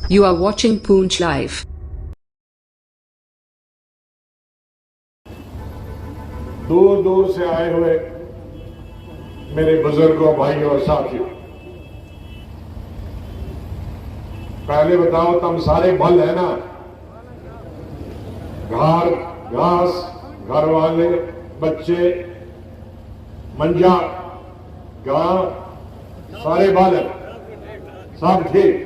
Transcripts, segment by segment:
You are watching Poonch Live. दूर दूर से आए हुए मेरे बुजुर्गों, भाइयों और साथियों, पहले बताओ तुम सारे भल है ना? घर, घास, घर वाले, बच्चे, मंजा, गांव, सारे बाल है, सब ठीक?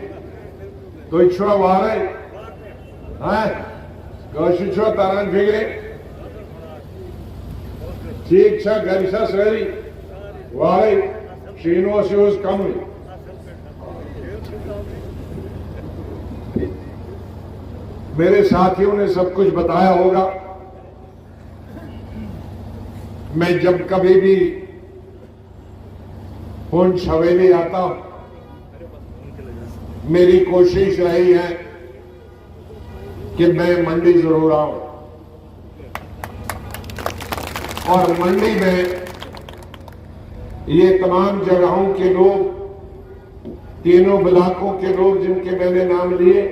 तो इच्छा वारे हैं कौशिशो तारण फिक्रे ठीक छा गरिशा सरी वारे शीनो से उस कम मेरे साथियों ने सब कुछ बताया होगा। मैं जब कभी भी पुंछ हवेली आता हूं, मेरी कोशिश रही है कि मैं मंडी जरूर आऊं और मंडी में ये तमाम जगहों के लोग, तीनों ब्लॉकों के लोग जिनके मैंने नाम लिए,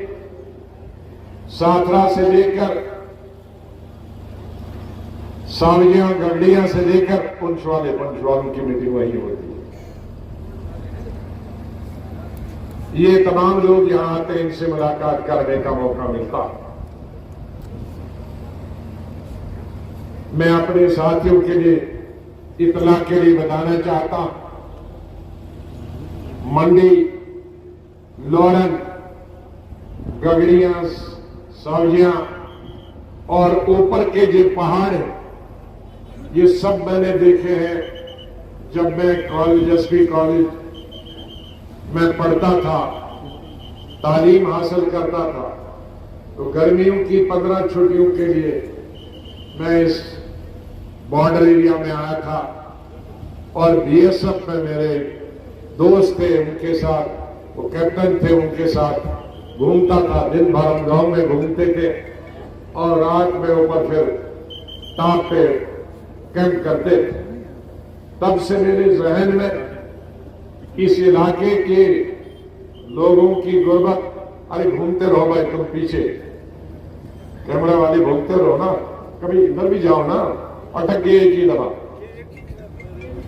साथरा से लेकर सावजियां, गंडियां से लेकर पुंछ वालों की मीटिंग वही होती है। ये तमाम लोग यहां आते हैं, इनसे मुलाकात करने का मौका मिलता। मैं अपने साथियों के लिए इतला के लिए बताना चाहता हूं, मंडी, लोरन, गगड़ियां, सावजियां और ऊपर के जो पहाड़ हैं, ये सब मैंने देखे हैं। जब मैं कॉलेज, एसपी कॉलेज में पढ़ता था, तालीम हासिल करता था, तो गर्मियों की 15 छुट्टियों के लिए मैं इस बॉर्डर एरिया में आया था और बीएसएफ में मेरे दोस्त थे, उनके साथ, वो कैप्टन थे, उनके साथ घूमता था। दिन भर हम गांव में घूमते थे और रात में ऊपर फिर टाप पे कैंप करते थे। तब से मेरे जहन में इस इलाके के लोगों की गुर्बत, अरे घूमते रहो भाई, तुम पीछे कैमरा वाले घूमते रहो ना, कभी इधर भी जाओ ना, अटक गए एक ही दफा,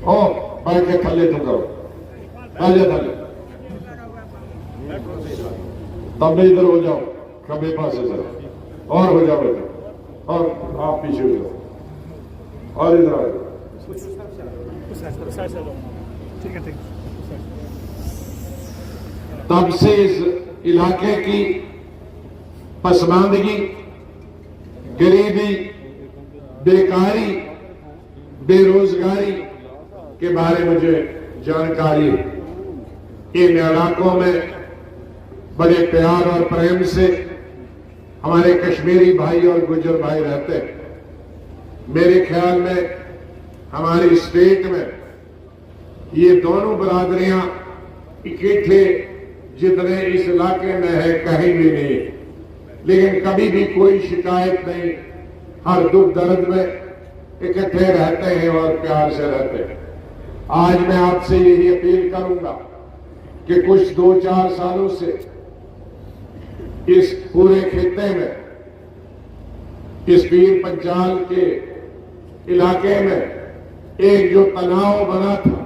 ओ बैठ के थल्ले तुम करो, थल्ले थल्ले, तब भी इधर हो जाओ, कभी पास से जरा और हो जाओ बेटा, और आप पीछे हो जाओ और इधर आ जाओ। ठीक है, ठीक है। तब से इस इलाके की पसमानदगी, गरीबी, बेकारी, बेरोजगारी के बारे में मुझे जानकारी है। इन इलाकों में बड़े प्यार और प्रेम से हमारे कश्मीरी भाई और गुज्जर भाई रहते हैं। मेरे ख्याल में हमारी स्टेट में ये दोनों बरादरियां इकट्ठे जितने इस इलाके में है कहीं भी नहीं, लेकिन कभी भी कोई शिकायत नहीं, हर दुख दर्द में इकट्ठे रहते हैं और प्यार से रहते हैं। आज मैं आपसे यही अपील करूंगा कि कुछ 2-4 सालों से इस पूरे खित्ते में, इस पीर पंचाल के इलाके में एक जो तनाव बना था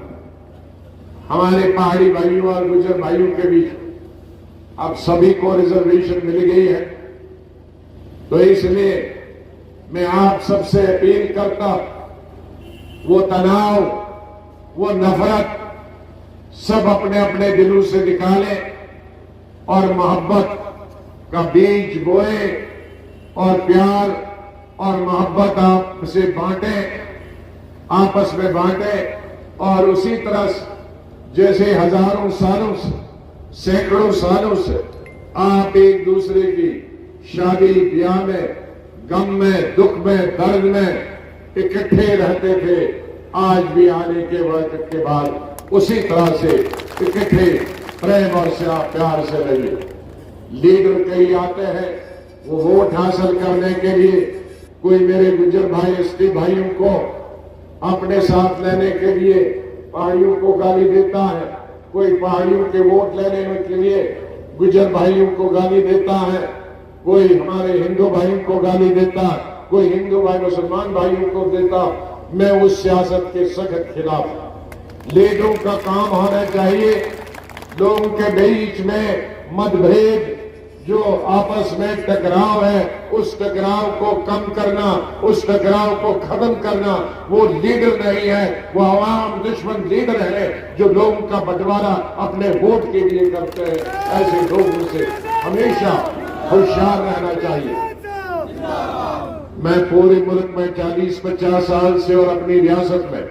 हमारे पहाड़ी भाइयों और गुजर भाइयों के बीच, अब सभी को रिजर्वेशन मिल गई है। तो इसलिए मैं आप सबसे अपील करता हूं, वो तनाव, वो नफरत सब अपने अपने दिलों से निकालें और मोहब्बत का बीज बोए और प्यार और मोहब्बत आपसे बांटें, आपस में बांटें। और उसी तरह जैसे हजारों सालों से, सैकड़ों सालों से आप एक दूसरे की शादी ब्याह में, गम में, दुख में, दर्द में इकट्ठे रहते थे, आज भी आने के वक्त के बाद उसी तरह से इकट्ठे प्रेम और प्यार से रहिए। लीडर कई आते हैं, वो वोट हासिल करने के लिए कोई मेरे गुज्जर भाई, एसटी भाइयों को अपने साथ लेने के लिए पहाड़ियों को गाली देता है, कोई पहाड़ियों के वोट लेने के लिए गुजर भाइयों को गाली देता है, कोई हमारे हिंदू भाइयों को गाली देता, कोई हिंदू भाई मुसलमान भाइयों को देता। मैं उस सियासत के सख्त खिलाफ हूं। लीडरों का काम होना चाहिए लोगों के बीच में मतभेद, जो आपस में टकराव है, उस टकराव को कम करना, उस टकराव को खत्म करना। वो लीडर नहीं है, वो आवाम दुश्मन लीडर है जो लोगों का बंटवारा अपने वोट के लिए करते हैं। ऐसे लोगों से हमेशा होशियार रहना चाहिए। मैं पूरे मुल्क में 40-50 साल से और अपनी रियासत में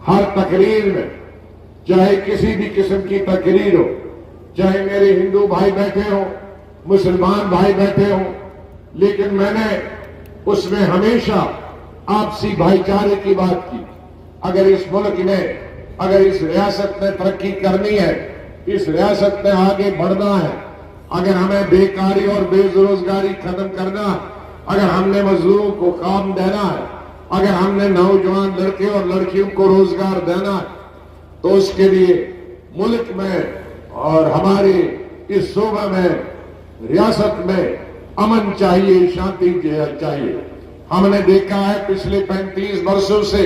हर तकरीर में, चाहे किसी भी किस्म की तकरीर हो, चाहे मेरे हिंदू भाई बैठे हो, मुसलमान भाई बैठे हो, लेकिन मैंने उसमें हमेशा आपसी भाईचारे की बात की। अगर इस मुल्क में, अगर इस रियासत में तरक्की करनी है, इस रियासत में आगे बढ़ना है, अगर हमें बेकारी और बेरोजगारी खत्म करना, अगर हमने मजदूरों को काम देना है, अगर हमने नौजवान लड़के और लड़कियों को रोजगार देना है, तो उसके लिए मुल्क में और हमारे इस सूबे में, रियासत में अमन चाहिए, शांति चाहिए। हमने देखा है पिछले 35 वर्षों से,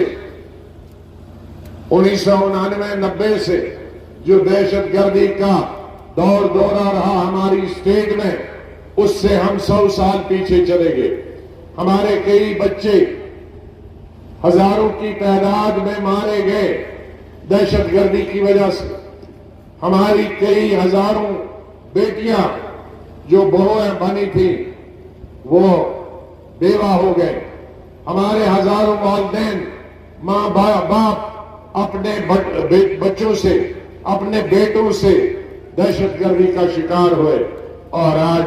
1999-90 से जो दहशतगर्दी का दौर दौरा रहा हमारी स्टेट में, उससे हम 100 साल पीछे चले गए। हमारे कई बच्चे हजारों की तादाद में मारे गए दहशतगर्दी की वजह से। हमारी कई हजारों बेटियां जो बहुएं बनी थी वो बेवा हो गए। हमारे हजारों वालिदैन, माँ बाप अपने बच्चों से, अपने बेटों से दहशतगर्दी का शिकार हुए और आज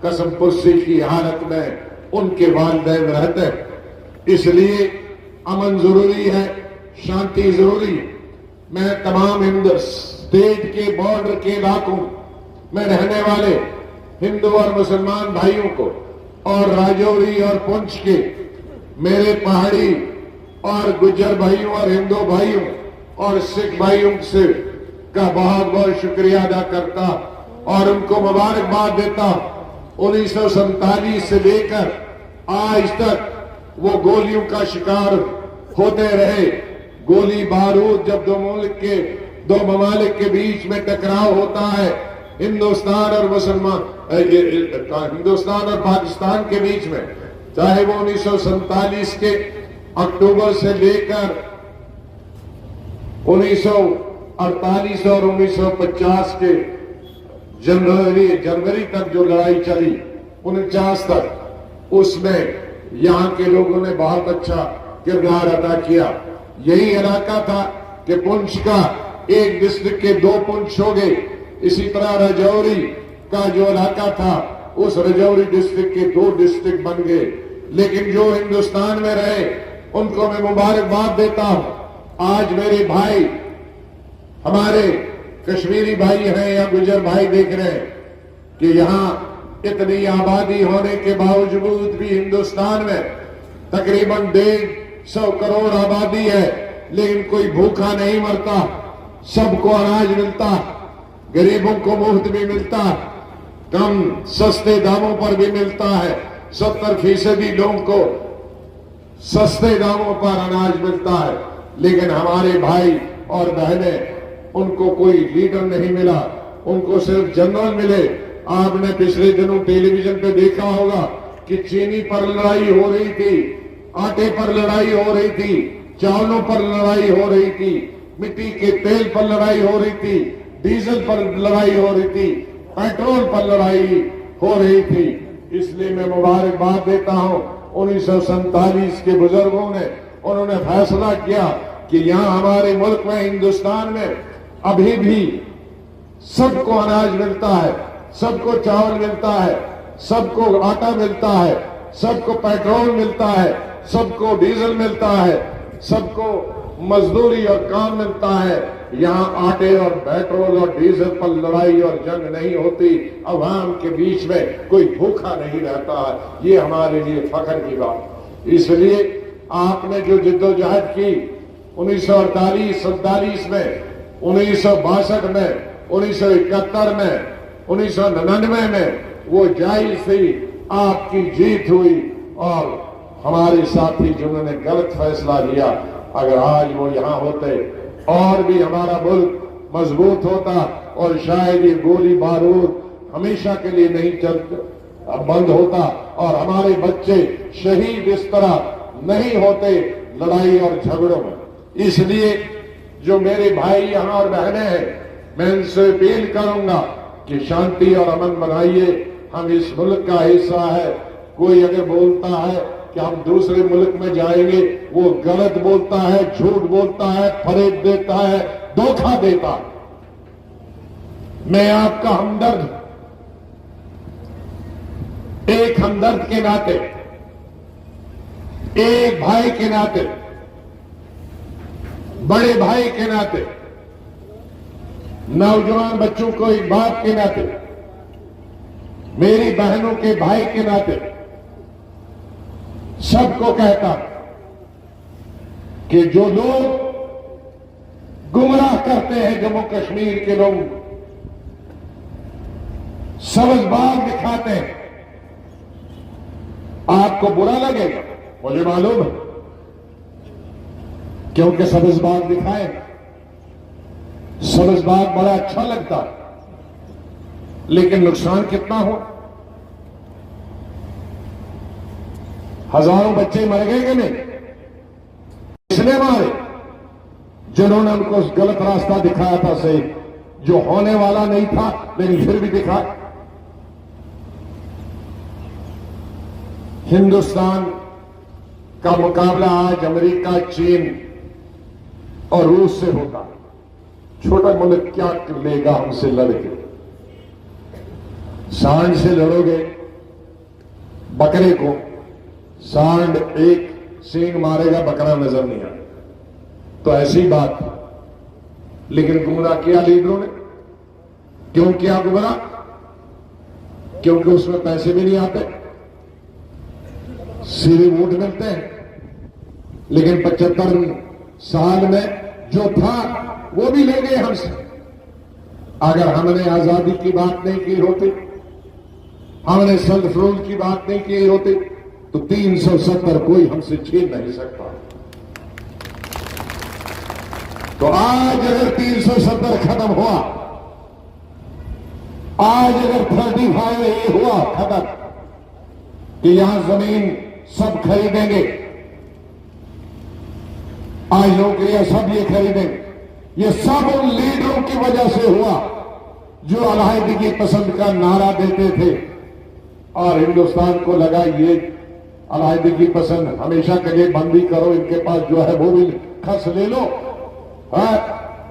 कसमपुर्सी की हालत में उनके वालिदैन रहते हैं। इसलिए अमन जरूरी है, शांति जरूरी है। मैं तमाम हिंदू स्टेट के बॉर्डर के इलाकों में रहने वाले हिंदू और मुसलमान भाइयों को और राजौरी और पुंछ के मेरे पहाड़ी और गुज्जर भाइयों और हिंदू भाइयों और सिख भाइयों से का बहुत बहुत शुक्रिया अदा करता और उनको मुबारकबाद देता। 1947 से लेकर आज तक वो गोलियों का शिकार होते रहे। गोली बारूद जब दो ममालिक के बीच में टकराव होता है, हिंदुस्तान और पाकिस्तान के बीच में, चाहे वो 1947 के अक्टूबर से लेकर 1948 और 1950 के जनवरी तक जो लड़ाई चली 49 तक, उसमें यहां के लोगों ने बहुत अच्छा किरदार अदा किया। यही इलाका था कि पुंछ का एक डिस्ट्रिक्ट के 2 पुंछ हो गए। इसी तरह राजौरी का जो इलाका था, उस राजौरी डिस्ट्रिक्ट के 2 डिस्ट्रिक्ट बन गए। लेकिन जो हिंदुस्तान में रहे उनको मैं मुबारकबाद देता हूं। आज मेरे भाई, हमारे कश्मीरी भाई हैं या गुजर भाई देख रहे हैं कि यहां इतनी आबादी होने के बावजूद भी हिंदुस्तान में तकरीबन 150 करोड़ आबादी है, लेकिन कोई भूखा नहीं मरता। सबको अनाज मिलता, गरीबों को मुफ्त भी मिलता, कम सस्ते दामों पर भी मिलता है। 70% लोगों को सस्ते दामों पर अनाज मिलता है। लेकिन हमारे भाई और बहनें, उनको कोई लीडर नहीं मिला, उनको सिर्फ जनरल मिले। आपने पिछले दिनों टेलीविजन पे देखा होगा कि चीनी पर लड़ाई हो रही थी, आटे पर लड़ाई हो रही थी, चावलों पर लड़ाई हो रही थी, मिट्टी के तेल पर लड़ाई हो रही थी, डीजल पर लड़ाई हो रही थी, पेट्रोल पर लड़ाई हो रही थी। इसलिए मैं मुबारकबाद देता हूं 1947 के बुजुर्गों ने, उन्होंने फैसला किया कि यहां हमारे मुल्क में, हिंदुस्तान में अभी भी सबको अनाज मिलता है, सबको चावल मिलता है, सबको आटा मिलता है, सबको पेट्रोल मिलता है, सबको डीजल मिलता है, सबको मजदूरी और काम मिलता है। यहाँ आटे और पेट्रोल और डीजल पर लड़ाई और जंग नहीं होती, अवाम के बीच में कोई भूखा नहीं रहता है। ये हमारे लिए फख्र की बात। इसलिए आपने जो जिद्दोजहद की 1948-47 में, 1962 में, 1971 में, 1999 में वो जाहिर थी, आपकी जीत हुई और हमारे साथी जिन्होंने गलत फैसला लिया, अगर आज वो यहां होते और भी हमारा मुल्क मजबूत होता और शायद ये गोली बारूद हमेशा के लिए नहीं चलता, बंद होता और हमारे बच्चे शहीद इस तरह नहीं होते लड़ाई और झगड़ों में। इसलिए जो मेरे भाई यहां और बहनें हैं, मैं इनसे अपील करूंगा कि शांति और अमन बनाइए। हम इस मुल्क का हिस्सा है। कोई अगर बोलता है कि हम दूसरे मुल्क में जाएंगे, वो गलत बोलता है, झूठ बोलता है, फरेब देता है, धोखा देता है। मैं आपका हमदर्द हूं। एक हमदर्द के नाते, एक भाई के नाते, बड़े भाई के नाते, नौजवान बच्चों को एक बाप के नाते, मेरी बहनों के भाई के नाते सबको कहता कि जो लोग गुमराह करते हैं जम्मू कश्मीर के लोग, सबजबाग दिखाते हैं, आपको बुरा लगेगा, मुझे मालूम है, क्योंकि सबजबाग दिखाए, सबजबाग बड़ा अच्छा लगता है, लेकिन नुकसान कितना हो। हजारों बच्चे मर गए कि नहीं? किसने मारे? जिन्होंने उनको गलत रास्ता दिखाया था, सही, जो होने वाला नहीं था लेकिन फिर भी दिखाया। हिंदुस्तान का मुकाबला आज अमेरिका, चीन और रूस से होता है। छोटा मुल्क क्या लेगा हमसे लड़के? सांड से लड़ोगे, बकरे को सांड एक सींग मारेगा, बकरा नजर नहीं आएगा, तो ऐसी बात। लेकिन गुमराह किया लीडरों ने। क्यों किया गुमराह? क्योंकि उसमें पैसे भी नहीं आते, सीधे वोट मिलते हैं, लेकिन 75 साल में जो था वो भी ले गए हमसे। अगर हमने आजादी की बात नहीं की होती, हमने सेल्फ रूल की बात नहीं की होती, तो 370 कोई हमसे छीन नहीं सकता। तो आज अगर 370 खत्म हुआ, आज अगर 35 ये हुआ खत्म कि यहां जमीन सब खरीदेंगे, आज नौकरियां सब ये खरीदेंगे, ये सब उन लीडरों की वजह से हुआ जो अलहदगी पसंद का नारा देते थे और हिंदुस्तान को लगा ये अलहदगी पसंद हमेशा के लिए बंदी करो, इनके पास जो है वो भी खस ले लो।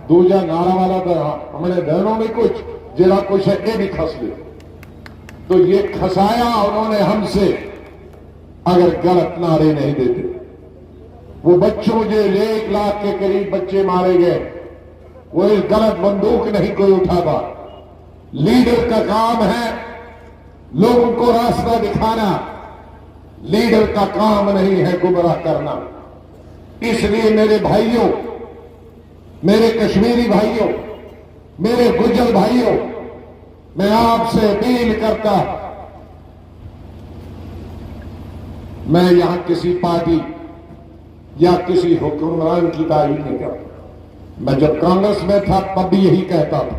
दूजा नारा वाला तो हमने बहनों में कुछ जरा कुछ है, ये भी खस ले। तो ये खसाया उन्होंने हमसे। अगर गलत नारे नहीं देते, वो बच्चों जो 1 लाख के करीब बच्चे मारे गए, वो एक गलत बंदूक नहीं कोई उठाता। लीडर का काम है लोगों को रास्ता दिखाना, लीडर का काम नहीं है गुमराह करना। इसलिए मेरे भाइयों, मेरे कश्मीरी भाइयों, मेरे गुज्जर भाइयों, मैं आपसे अपील करता, मैं यहां किसी पार्टी या किसी हुक्मरान की तारीफ नहीं करता। मैं जब कांग्रेस में था तब भी यही कहता था।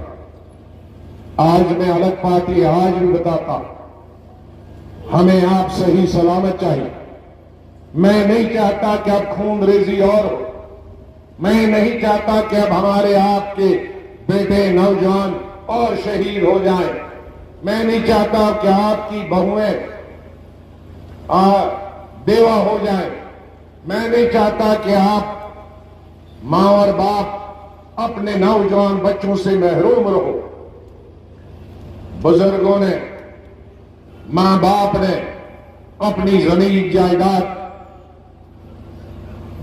आज मैं अलग पार्टी, आज भी बताता, हमें आप सही सलामत चाहिए। मैं नहीं चाहता कि अब खून रेजी और हो। मैं नहीं चाहता कि अब हमारे आपके बेटे नौजवान और शहीद हो जाएं। मैं नहीं चाहता कि आपकी बहुएं बेवा हो जाए। मैं नहीं चाहता कि आप मां और बाप अपने नौजवान बच्चों से महरूम रहो। बुजुर्गों ने, मां बाप ने अपनी जमीन जायदाद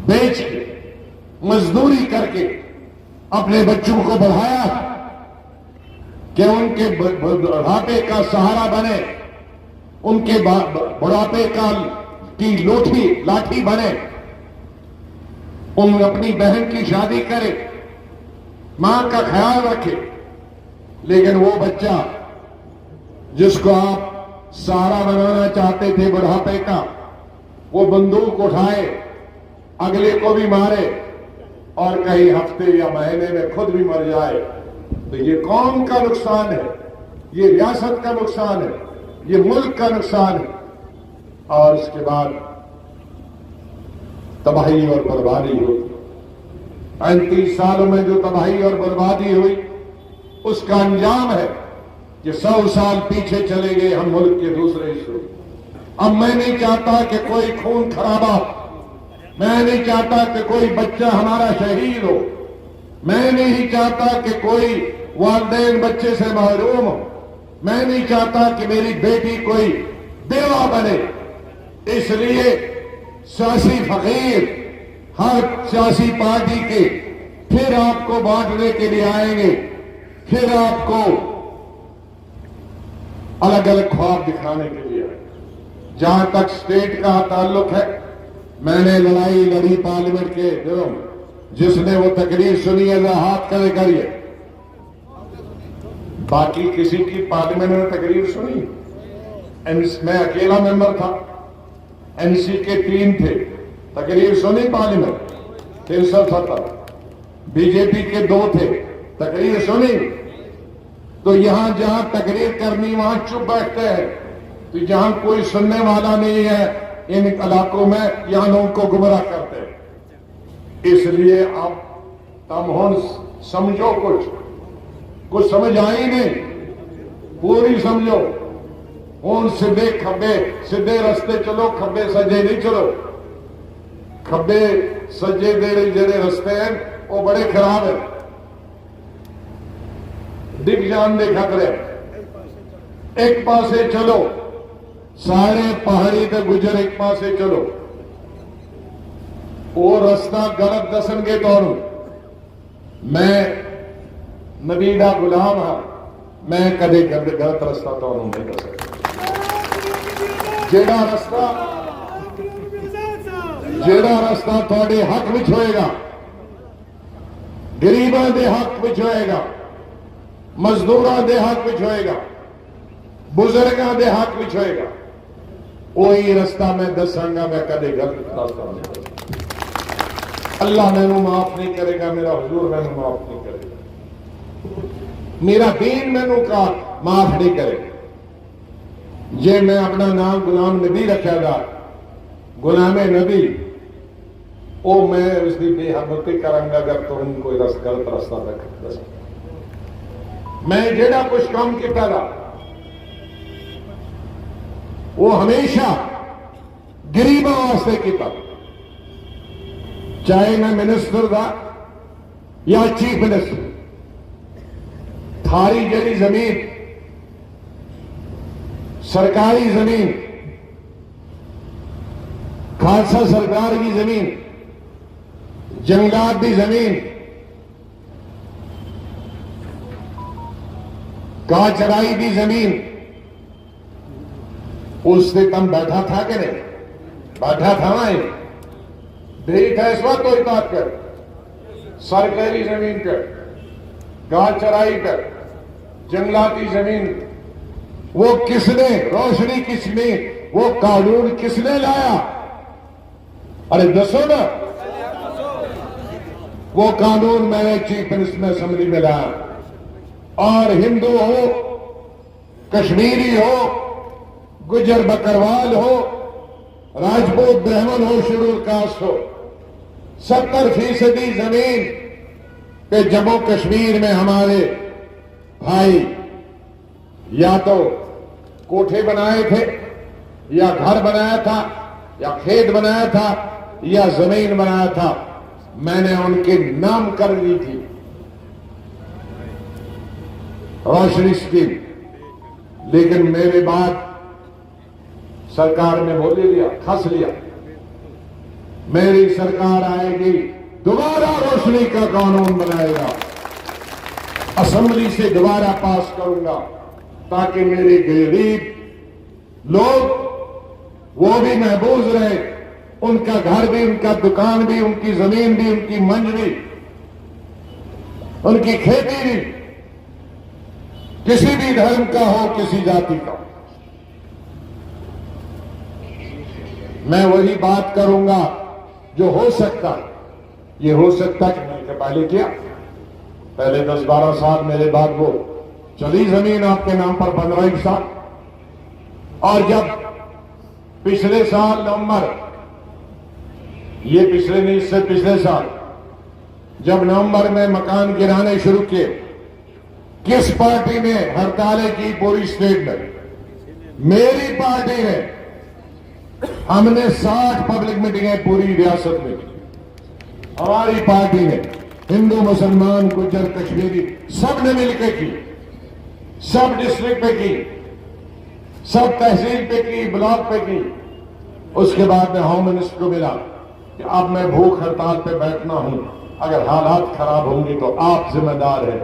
बेच के, मजदूरी करके अपने बच्चों को बढ़ाया कि उनके बुढ़ापे का सहारा बने, उनके बुढ़ापे की लाठी बने, उन अपनी बहन की शादी करे, मां का ख्याल रखे। लेकिन वो बच्चा जिसको आप सहारा बनाना चाहते थे बुढ़ापे का, वो बंदूक उठाए, अगले को भी मारे और कई हफ्ते या महीने में खुद भी मर जाए। तो ये कौम का नुकसान है, ये रियासत का नुकसान है, ये मुल्क का नुकसान है। और इसके बाद तबाही और बर्बादी हुई। 35 सालों में जो तबाही और बर्बादी हुई, उसका अंजाम है कि 100 साल पीछे चले गए हम मुल्क के दूसरे हिस्सों। अब मैं नहीं चाहता कि कोई खून खराबा हो, मैं नहीं चाहता कि कोई बच्चा हमारा शहीद हो, मैं नहीं चाहता कि कोई वालिदैन बच्चे से महरूम हो, मैं नहीं चाहता कि मेरी बेटी कोई बेवा बने। इसलिए सियासी फकीर हर सियासी पार्टी के फिर आपको बांटने के लिए आएंगे, फिर आपको अलग अलग ख्वाब दिखाने के लिए आएंगे। जहां तक स्टेट का ताल्लुक है, मैंने लड़ाई लड़ी पार्लियामेंट के दिनों में। जिसने वो तकरीर सुनी है जरा हाथ खड़े करिए। बाकी किसी की पार्लियामेंट में तकरीर सुनी? मैं अकेला मेंबर था, एनसी के 3 थे, तकरीर सुनी पार्लियामेंट 370। बीजेपी के 2 थे, तकरीर सुनी? तो यहां जहां तकरीर करनी वहां चुप बैठते हैं। तो जहां कोई सुनने वाला नहीं है इन इलाकों में, यहां लोगों को गुमराह करते हैं। इसलिए आप तम समझो, कुछ समझ आई नहीं, पूरी समझो। उन सीधे खब्बे सीधे रास्ते चलो, खब्बे सज्जे नहीं चलो। खब्बे सज्जे जेड़े रास्ते हैं वो बड़े खराब है, दिख जान दे खतरे। एक पासे चलो, सारे पहाड़ी ते गुजर एक पासे चलो। वो रास्ता गलत दसनगे तोनू। मैं नबी दा गुलाम हाँ, मैं कदे गलत रास्ता तोनू नहीं दस सकता। जेड़ा रास्ता थोड़े हक विच होएगा, गरीबां दे हक विच होएगा, मजदूरां दे हक विच होएगा, बुजुर्गां दे हक विच होएगा, वही रास्ता मैं दसांगा। मैं कदे गलत रास्ता नहीं दसांगा। अल्लाह मैनू माफ नहीं करेगा, मेरा हुजूर मैनू माफ नहीं करेगा, मेरा दीन मैनू का माफ नहीं करेगा। जे मैं अपना नाम गुलाम नबी रखा था, गुलामे नबी, वो मैं उसकी बेहरमती करांगा अगर तुम कोई गलत रास्ता दस। मैं जेड़ा कुछ काम किया था वो हमेशा गरीबों वास्ते किया, चाहे मैं मिनिस्टर था या चीफ मिनिस्टर। थारी जड़ी जमीन, सरकारी जमीन, खालसा सरकार की जमीन, जंगलात की जमीन, गां चराई की जमीन, उससे कम बैठा था कि नहीं? बैठा था ना। देरी था इस वक्त तो इताद कर, सरकारी जमीन पर, गां चराई पर, जंगलाती जमीन, वो किसने रोशनी, किसने वो कानून किसने लाया? अरे दसो ना। वो कानून मैंने चीफ मिनिस्टर असेंबली में लाया। और हिंदू हो, कश्मीरी हो, गुजर बकरवाल हो, राजपूत ब्राह्मण हो, शेड्यूल कास्ट हो, 70% जमीन पे जम्मू कश्मीर में हमारे भाई या तो कोठे बनाए थे, या घर बनाया था, या खेत बनाया था, या जमीन बनाया था। मैंने उनके नाम कर दी थी रोशनी स्कीम। लेकिन मेरे बाद सरकार ने बोल लिया, खस लिया, मेरी सरकार आएगी दोबारा रोशनी का कानून बनाएगा, असेंबली से दोबारा पास करूंगा, ताकि मेरे गरीब लोग वो भी महफूज रहे, उनका घर भी, उनका दुकान भी, उनकी जमीन भी, उनकी मंज भी, उनकी खेती भी। किसी भी धर्म का हो, किसी जाति का। मैं वही बात करूंगा जो हो सकता है। ये हो सकता कि मैंने पहले किया, पहले 10-12 साल मेरे बाद वो चली जमीन आपके नाम पर 15 साल। और जब पिछले साल नवंबर, ये पिछले नहीं, इससे पिछले साल जब नवंबर में मकान गिराने शुरू किए, किस पार्टी ने हड़तालें की पूरी स्टेट में? मेरी पार्टी ने। हमने 60 पब्लिक मीटिंगें पूरी रियासत में की। हमारी पार्टी ने हिंदू, मुसलमान, गुज्जर, कश्मीरी सब ने मिलकर की, सब डिस्ट्रिक्ट पे की, सब तहसील पे की, ब्लॉक पे की। उसके बाद में होम मिनिस्टर को मिला कि अब मैं भूख हड़ताल पे बैठना हूं, अगर हालात खराब होंगे तो आप जिम्मेदार हैं,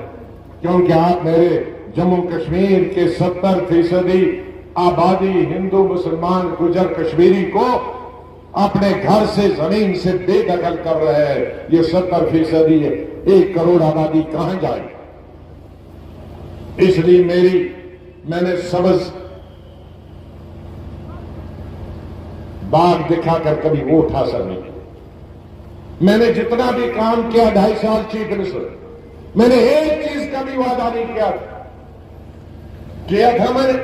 क्योंकि आप मेरे जम्मू कश्मीर के 70% आबादी हिंदू, मुसलमान, गुज्जर, कश्मीरी को अपने घर से, जमीन से बेदखल कर रहे हैं। ये 70% 1 करोड़ आबादी कहां जाए? इसलिए मैंने सबज बाग दिखाकर कभी वोट हासिल नहीं किया। मैंने जितना भी काम किया 2.5 साल चीफ मिनिस्टर, मैंने एक चीज का भी वादा नहीं किया था मैंने।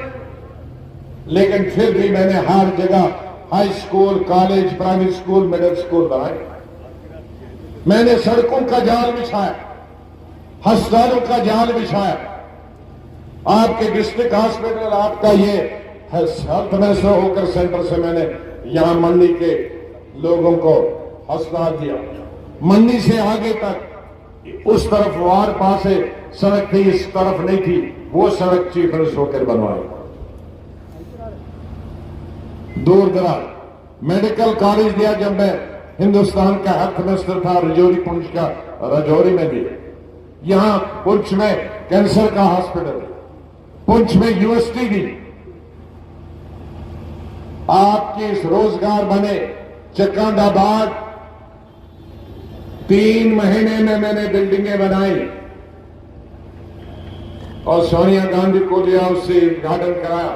लेकिन फिर भी मैंने हर जगह high school, college, primary school, middle school बनाए। मैंने सड़कों का जाल बिछाया, अस्पतालों का जाल बिछाया। आपके डिस्ट्रिक्ट हॉस्पिटल, आपका ये हेल्थ मिनिस्टर होकर सेंटर से मैंने यहां मंडी के लोगों को अस्पताल दिया। मंडी से आगे तक उस तरफ वार पास से सड़क थी, इस तरफ नहीं थी, वो सड़क चीफ मिनिस्टर होकर बनवाई। दूर दराज मेडिकल कॉलेज दिया जब मैं हिंदुस्तान का हेल्थ मिनिस्टर था, रजौरी पुंछ का, रजौरी में भी। यहां पुंछ में कैंसर का हॉस्पिटल, पुंछ में यूनिवर्सिटी दी। आपके इस रोजगार बने चकांदाबाद, 3 महीने में मैंने बिल्डिंगें बनाई और सोनिया गांधी को लिया, उससे उद्घाटन कराया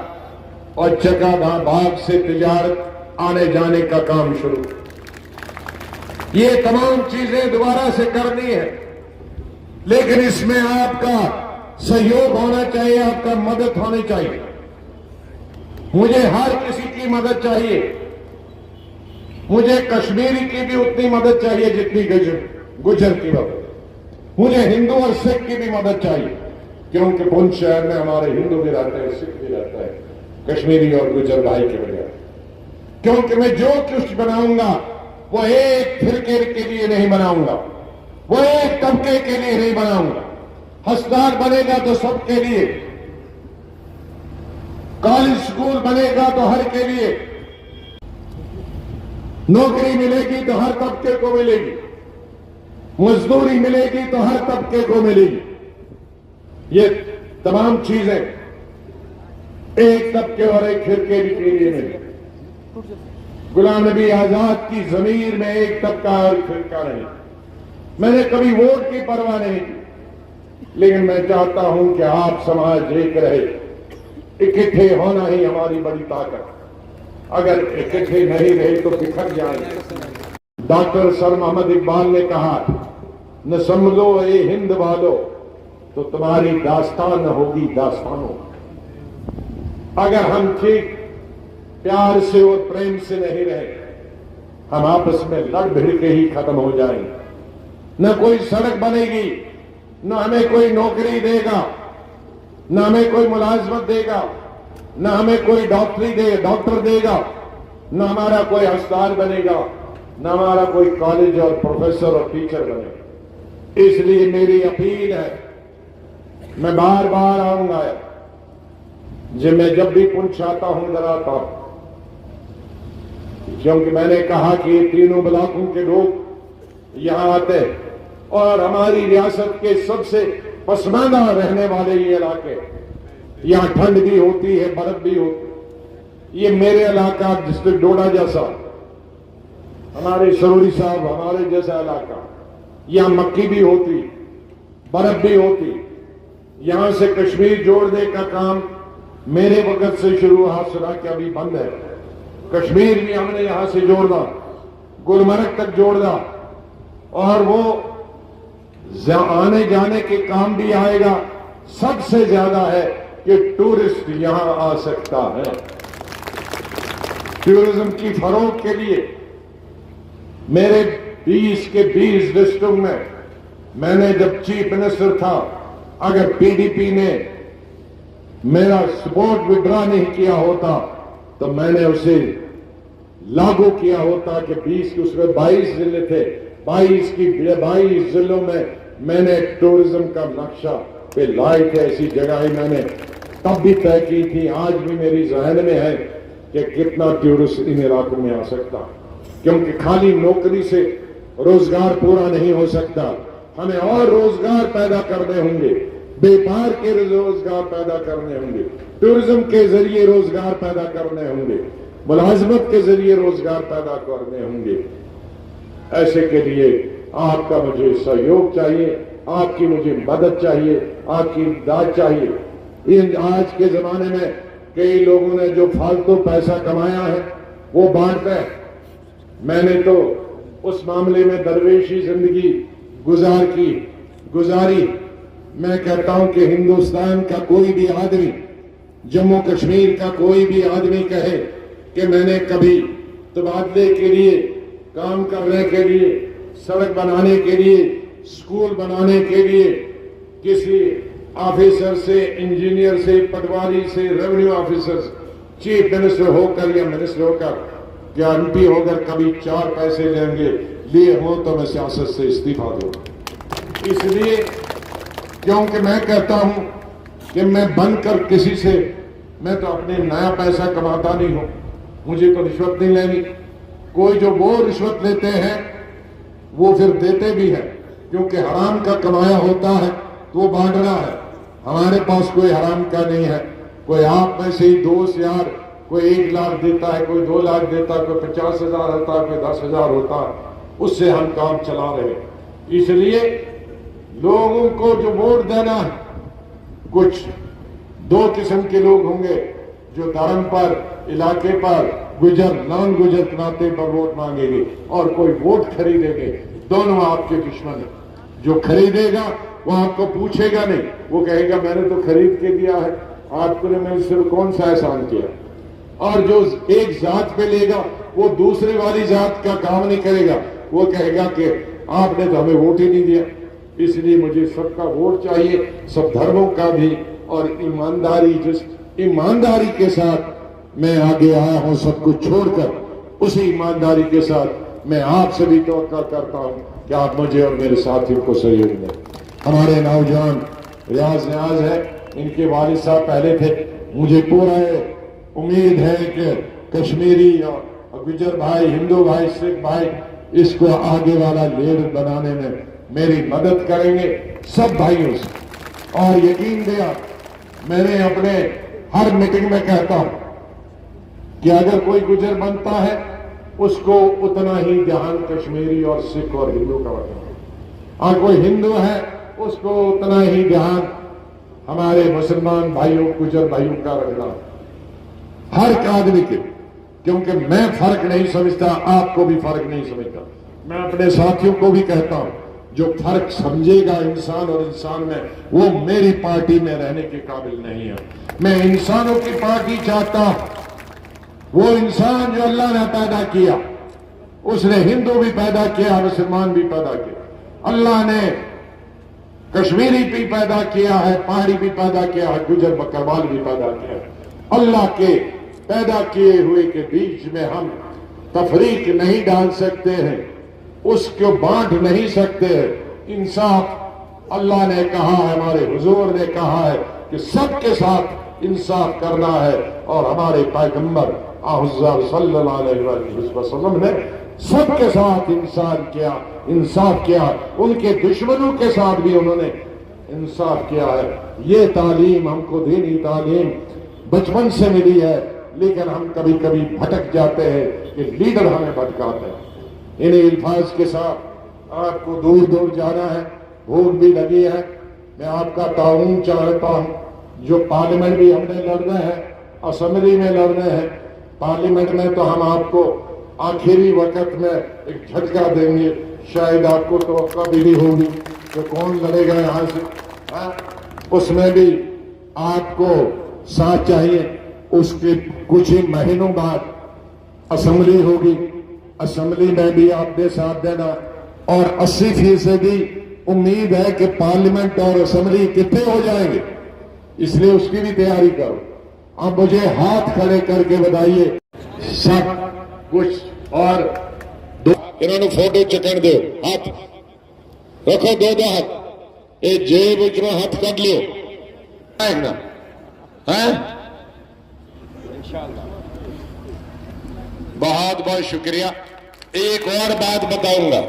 और चकांदाबाद से तिजारत आने जाने का काम शुरू। ये तमाम चीजें दोबारा से करनी है, लेकिन इसमें आपका सहयोग होना चाहिए, आपका मदद होनी चाहिए। मुझे हर किसी की मदद चाहिए। मुझे कश्मीरी की भी उतनी मदद चाहिए जितनी गुज्जर की मदद। मुझे हिंदू और सिख की भी मदद चाहिए, क्योंकि पुंछ शहर में हमारे हिंदू भी रहते हैं, सिख भी रहता है, कश्मीरी और गुज्जर भाई के बगैर। क्योंकि मैं जो कुछ बनाऊंगा वो एक फिरके के लिए नहीं बनाऊंगा, वो एक तबके के लिए नहीं बनाऊंगा। अस्पताल बनेगा तो सबके लिए, कॉलेज स्कूल बनेगा तो हर के लिए, नौकरी मिलेगी तो हर तबके को मिलेगी, मजदूरी मिलेगी तो हर तबके को मिलेगी। ये तमाम चीजें एक तबके और एक फिरके के लिए नहीं। गुलाम नबी आजाद की जमीर में एक तबका और फिरका नहीं। मैंने कभी वोट की परवाह नहीं की, लेकिन मैं चाहता हूं कि आप समाज एक रहे। इकट्ठे होना ही हमारी बड़ी ताकत। अगर इकट्ठे नहीं रहे तो बिखर जाएंगे। डॉक्टर सर मोहम्मद इकबाल ने कहा, न समझो ए हिंद वालो तो तुम्हारी दास्तान होगी दास्तानों। अगर हम ठीक प्यार से और प्रेम से नहीं रहे, हम आपस में लड़ भिड़ के ही खत्म हो जाएंगे। न कोई सड़क बनेगी, न हमें कोई नौकरी देगा, न हमें कोई मुलाजमत देगा, न हमें कोई डॉक्टर देगा, न हमारा कोई अस्पताल बनेगा, न हमारा कोई कॉलेज और प्रोफेसर और टीचर बनेगा। इसलिए मेरी अपील है, मैं बार बार आऊंगा, मैं जब भी पुंछ आता हूं डराता हूं, क्योंकि मैंने कहा कि ये तीनों ब्लॉकों के लोग यहां आते हैं और हमारी रियासत के सबसे पसमानदा रहने वाले ये इलाके, यहां ठंड भी होती है, बर्फ भी होती है। ये मेरे इलाका डिस्ट्रिक्ट डोडा जैसा, हमारे सरूरी साहब हमारे जैसा इलाका, यहां मक्की भी होती, बर्फ भी होती, यहां से कश्मीर जोड़ने का काम मेरे वक्त से शुरू हुआ, सुना कि अभी बंद है। कश्मीर भी हमने यहां से जोड़ना, गुलमर्ग तक जोड़ना, और वो आने जाने के काम भी आएगा। सबसे ज्यादा है कि टूरिस्ट यहां आ सकता है। टूरिज्म की फरोग के लिए मेरे 20 के 20 डिस्ट्रिक्ट में मैंने जब चीफ मिनिस्टर था, अगर पीडीपी ने मेरा सपोर्ट विड्रॉ नहीं किया होता तो मैंने उसे लागू किया होता कि 20 के उसमें 22 जिले थे, 22 जिलों में मैंने टूरिज्म का नक्शा पे लाए थे। ऐसी जगह मैंने तब भी तय की थी, आज भी मेरी जहन में है कि कितना टूरिस्ट इन इलाकों में आ सकता, क्योंकि खाली नौकरी से रोजगार पूरा नहीं हो सकता। हमें और रोजगार पैदा करने होंगे, व्यापार के रोजगार पैदा करने होंगे, टूरिज्म के जरिए रोजगार पैदा करने होंगे, मुलाजमत के जरिए रोजगार पैदा करने होंगे। ऐसे के लिए आपका मुझे सहयोग चाहिए, आपकी मुझे मदद चाहिए, आपकी इमदाद चाहिए। इन आज के जमाने में कई लोगों ने जो फालतू पैसा कमाया है वो बांटते हैं। मैंने तो उस मामले में दरवेशी जिंदगी गुजारी। मैं कहता हूं कि हिंदुस्तान का कोई भी आदमी, जम्मू कश्मीर का कोई भी आदमी कहे कि मैंने कभी तबादले के लिए, काम करने के लिए, सड़क बनाने के लिए, स्कूल बनाने के लिए किसी ऑफिसर से, इंजीनियर से, पटवारी से, रेवेन्यू ऑफिसर, चीफ मिनिस्टर होकर या मिनिस्टर होकर या एमपी होकर कभी 4 पैसे लिए हो तो मैं सियासत से इस्तीफा दूंगा। इसलिए क्योंकि मैं कहता हूं कि मैं बनकर किसी से, मैं तो अपने नया पैसा कमाता नहीं हूं, मुझे तो रिश्वत नहीं लेनी। कोई जो वो रिश्वत लेते हैं वो फिर देते भी हैं, क्योंकि हराम का कमाया होता है तो वो बांटना है। हमारे पास कोई हराम का नहीं है। कोई आप में से ही दोस्त यार, कोई 1 लाख देता है, कोई 2 लाख देता है, कोई 50,000 होता है, कोई 10,000 होता है, उससे हम काम चला रहे हैं। इसलिए लोगों को जो वोट देना है, कुछ 2 किस्म के लोग होंगे जो धर्म पर, इलाके पर, गुजर नॉन गुजर के नाते पर वोट मांगेंगे, और कोई वोट खरीदेंगे। दोनों आपके दुश्मन है। जो खरीदेगा वो आपको पूछेगा नहीं, वो कहेगा मैंने तो खरीद के दिया है, आपको ने मेरे सिर्फ कौन सा एहसान किया। और जो एक जात पे लेगा वो दूसरे वाली जात का काम नहीं करेगा, वो कहेगा कि आपने तो हमें वोट ही नहीं दिया। इसलिए मुझे सबका वोट चाहिए, सब धर्मों का भी, और ईमानदारी, जिस ईमानदारी के साथ मैं आगे आया हूं सब कुछ छोड़कर, उसी ईमानदारी के साथ मैं आपसे भी तवक्कुल करता हूं कि आप मुझे और मेरे साथियों को सहयोग दें। हमारे नौजवान रियाज न्याज है, इनके वालिद साहब पहले थे। मुझे पूरा उम्मीद है कि कश्मीरी और गुजर भाई, हिंदू भाई, सिख भाई इसको आगे वाला लीडर बनाने में मेरी मदद करेंगे, सब भाइयों से। और यकीन दिया, मैंने अपने हर मीटिंग में कहता हूं कि अगर कोई गुजर बनता है उसको उतना ही ध्यान कश्मीरी और सिख और हिंदू का रखना, और कोई हिंदू है उसको उतना ही ध्यान हमारे मुसलमान भाइयों, गुजर भाइयों का रखना, हर आदमी के। क्योंकि मैं फर्क नहीं समझता, आपको भी फर्क नहीं समझता। मैं अपने साथियों को भी कहता हूं, जो फर्क समझेगा इंसान और इंसान में, वो मेरी पार्टी में रहने के काबिल नहीं है। मैं इंसानों की पार्टी चाहता हूं। वो इंसान जो अल्लाह ने पैदा किया, उसने हिंदू भी पैदा किया, मुसलमान भी पैदा किया। अल्लाह ने कश्मीरी भी पैदा किया है, पहाड़ी भी पैदा किया है, गुजर बकरवाल भी पैदा किया है। अल्लाह के पैदा किए हुए के बीच में हम तफरीक नहीं डाल सकते हैं, उसको बांट नहीं सकते हैं। इंसाफ अल्लाह ने कहा है, हमारे हुजूर ने कहा है कि सबके साथ इंसाफ करना है, और हमारे पैगंबर सल्लल्लाहु अलैहि वसल्लम ने सबके साथ इंसाफ किया। उनके दुश्मनों के साथ भी उन्होंने इंसाफ किया है। ये तालीम हमको, दीनी तालीम बचपन से मिली है, लेकिन हम कभी कभी भटक जाते हैं कि लीडर हमें भटकाते हैं। इन्हीं अल्फाज के साथ आपको दूर दूर जाना है, भूख भी लगी है, मैं आपका ताउन चाहता हूं। जो पार्लियामेंट भी हमने लड़ना है, असेंबली में लड़ना है, पार्लियामेंट में तो हम आपको आखिरी वक्त में एक झटका देंगे। शायद आपको तो भी नहीं होगी कि कौन लड़ेगा यहां से, उसमें भी आपको साथ चाहिए। उसके कुछ ही महीनों बाद असेंबली होगी, असेंबली में भी आपने साथ देना। और 80% उम्मीद है कि पार्लियामेंट और असेंबली इकट्ठे हो जाएंगे, इसलिए उसकी भी तैयारी करो। अब मुझे हाथ खड़े करके बताइए सब कुछ। और इन्होंने फोटो चकन दो, हाथ रखो, दो हाथ ये जेब विचों हाथ कट लियो है। बहुत बहुत शुक्रिया। एक और बात बताऊंगा,